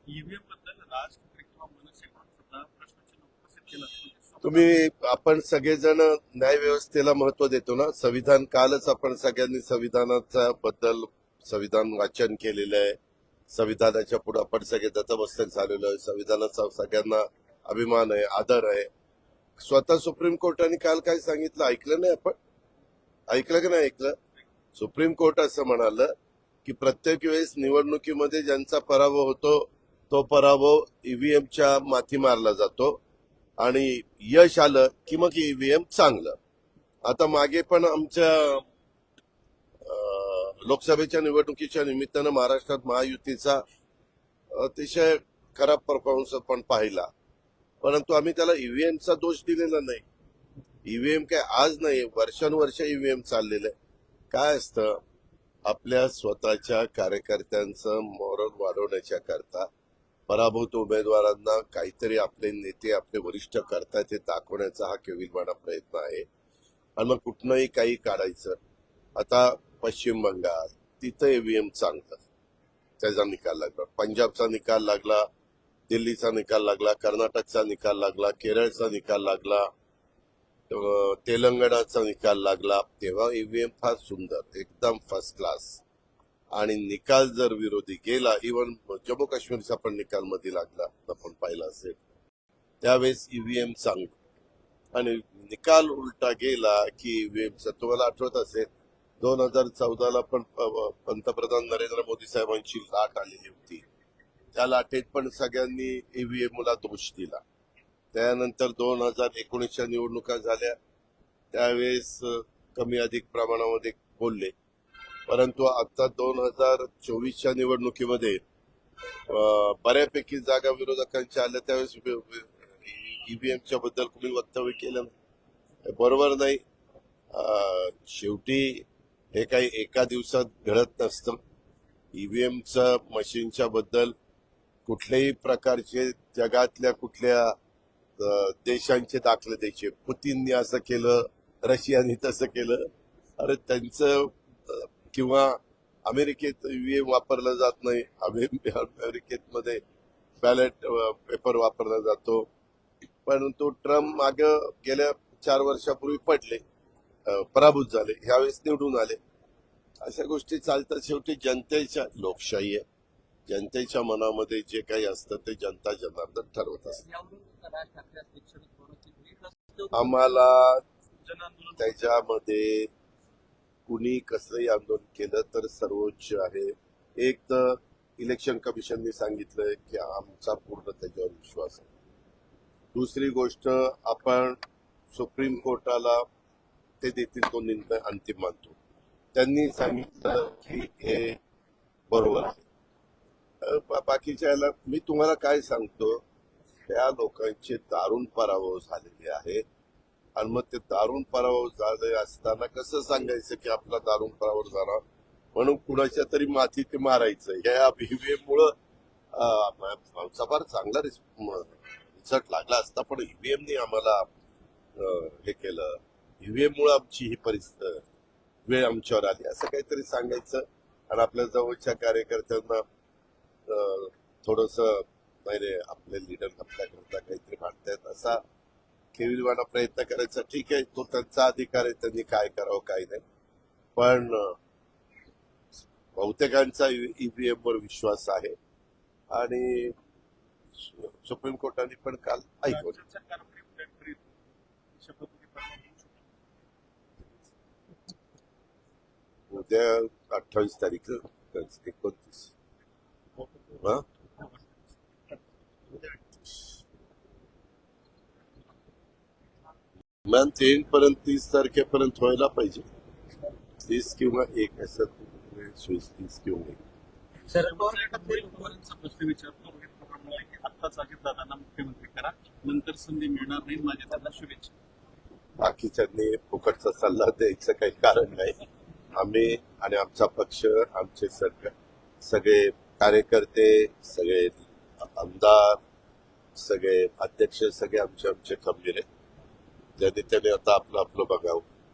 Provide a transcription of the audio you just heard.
EVM बद्दल राज ठाकरे किंवा मनसे सुद्धा प्रश्नचिन्ह उपस्थित केलं असतं. तुम्ही आपण सगळेजण न्यायव्यवस्थेला महत्व देतो ना. संविधान कालच आपण सगळ्यांनी संविधानाचा बद्दल संविधान वाचन केलेलं आहे. संविधानाच्या पुढे आपण सगळे दत्तमस्तक झालेलो आहे. संविधानाचा सगळ्यांना अभिमान आहे, आदर आहे. स्वतः सुप्रीम कोर्टाने काल काय सांगितलं ऐकलं नाही आपण? ऐकलं की नाही ऐकलं? सुप्रीम कोर्ट असं म्हणालं की प्रत्येक वेळेस निवडणुकीमध्ये ज्यांचा पराभव होतो तो पराभव ईव्हीएमच्या माथी मारला जातो आणि यश आलं की मग ईव्हीएम चांगलं. आता मागे पण आमच्या लोकसभेच्या निवडणुकीच्या निमित्तानं महाराष्ट्रात महायुतीचा अतिशय खराब परफॉर्मन्स पण पाहिला, परंतु आम्ही त्याला ईव्हीएमचा दोष दिलेला नाही. ईव्हीएम काय आज नाही, वर्षानुवर्ष ईव्हीएम चाललेलं आहे. काय असतं, आपल्या स्वतःच्या कार्यकर्त्यांचं मॉरल वाढवण्याच्या करता पराभूत उमेदवारांना काहीतरी आपले नेते आपले वरिष्ठ करतायत हे दाखवण्याचा हा केविलवाणा प्रयत्न आहे आणि मग कुठनंही काही काढायचं. आता पश्चिम बंगाल तिथं ईव्हीएम चांगलं, त्याचा निकाल लागला. पंजाबचा निकाल लागला, दिल्लीचा निकाल लागला, कर्नाटकचा निकाल लागला, केरळचा निकाल लागला, तेलंगणाचा निकाल लागला. तेव्हा ईव्हीएम फार सुंदर, एकदम फर्स्ट क्लास. आणि निकाल जर विरोधी गेला, इव्हन जम्मू काश्मीरचा पण निकाल मध्ये लागला आपण पाहिला असेल, त्यावेळेस ईव्हीएम चांगलं. आणि निकाल उलटा गेला की ईव्हीएमचा, तुम्हाला आठवत असेल 2014ला पण पंतप्रधान नरेंद्र मोदी साहेबांची लाट आलेली होती. त्या लाटेत पण सगळ्यांनी ईव्हीएमला दोष दिला. त्यानंतर 2019च्या निवडणुका झाल्या, त्यावेळेस कमी अधिक प्रमाणामध्ये बोलले. परंतु आता 2024च्या निवडणुकीमध्ये बऱ्यापैकी जागा विरोधकांच्या आल्या, त्यावेळेस ईव्हीएमच्या बद्दल कुणी वक्तव्य केलं नाही. बरोबर नाही. शेवटी हे काही एका दिवसात घडत नसतं. ईव्हीएमचं मशीनच्या बद्दल कुठल्याही प्रकारचे जगातल्या कुठल्या देशांचे दाखले द्यायचे. पुतीननी असं केलं, रशियाने तसं केलं. अरे त्यांचं किंवा अमेरिकेत ईव्हीएम वापरला जात नाही. अमेरिकेत मध्ये बॅलेट पेपर वापरला जातो. परंतु ट्रम्प माग गेल्या 4 वर्षापूर्वी पडले, पराभूत झाले, ह्यावेळेस निवडून आले. अशा गोष्टी चालतात. शेवटी जनतेच्या, लोकशाही आहे, जनतेच्या मनामध्ये जे काही असतं ते जनता जनार्दन ठरवत असतं. आम्हाला त्याच्यामध्ये कुणी कसंही आंदोलन केलं तर सर्वोच्च आहे. एक तर इलेक्शन कमिशनने सांगितलंय की आमचा पूर्ण त्याच्यावर विश्वास आहे. दुसरी गोष्ट, आपण सुप्रीम कोर्टाला ते देतील तो निर्णय अंतिम मानतो. त्यांनी सांगितलं की हे बरोबर आहे. बाकीच्या याला मी तुम्हाला काय सांगतो, त्या लोकांचे दारुण पराभव झालेले आहे आणि मग ते दारुण पराभव झाले असताना कसं सांगायचं की आपला दारुण पराभव झाला म्हणून कुणाच्या तरी माथी ते मारायचं. या ईव्हीएम मुळे आमचा फार चांगला रिझल्ट लागला असता, पण ईव्हीएमने आम्हाला हे केलं. ईव्हीएम मुळे आमची ही परिस्थिती वेळ आमच्यावर आली असं काहीतरी सांगायचं आणि आपल्या जवळच्या कार्यकर्त्यांना थोडस नाही रे, आपले लीडर आपल्याकरता काहीतरी मांडतायत असा केविलवाणा प्रयत्न करायचा. ठीक आहे, तो त्यांचा अधिकार आहे, त्यांनी काय करावं काय नाही. पण बहुतेकांचा ईव्हीएम वर विश्वास आहे आणि सुप्रीम कोर्टाने पण काल ऐकवलं. उद्या 28 तारीख 29 मंथ एंड पर्यंत 30 तारखेपर्यंत व्हायला पाहिजे. 30 किंवा 1 असं 30 किंवा 1. शरद पवारांचा प्रश्न विचारतो. आता जागीर दादांना मुख्यमंत्री करा, नंतर संधी मिळणार नाही, माझ्या त्यांना शुभेच्छा. बाकीच्यांनी फुकटचा सल्ला द्यायचं काही कारण नाही. आम्ही आणि आमचा पक्ष, आमचे सगळे कार्यकर्ते, सगळे आमदार, सगळे अध्यक्ष, सगळे आमचे खंबीर आहेत. ज्यांनी त्याने आता आपलं बघावं.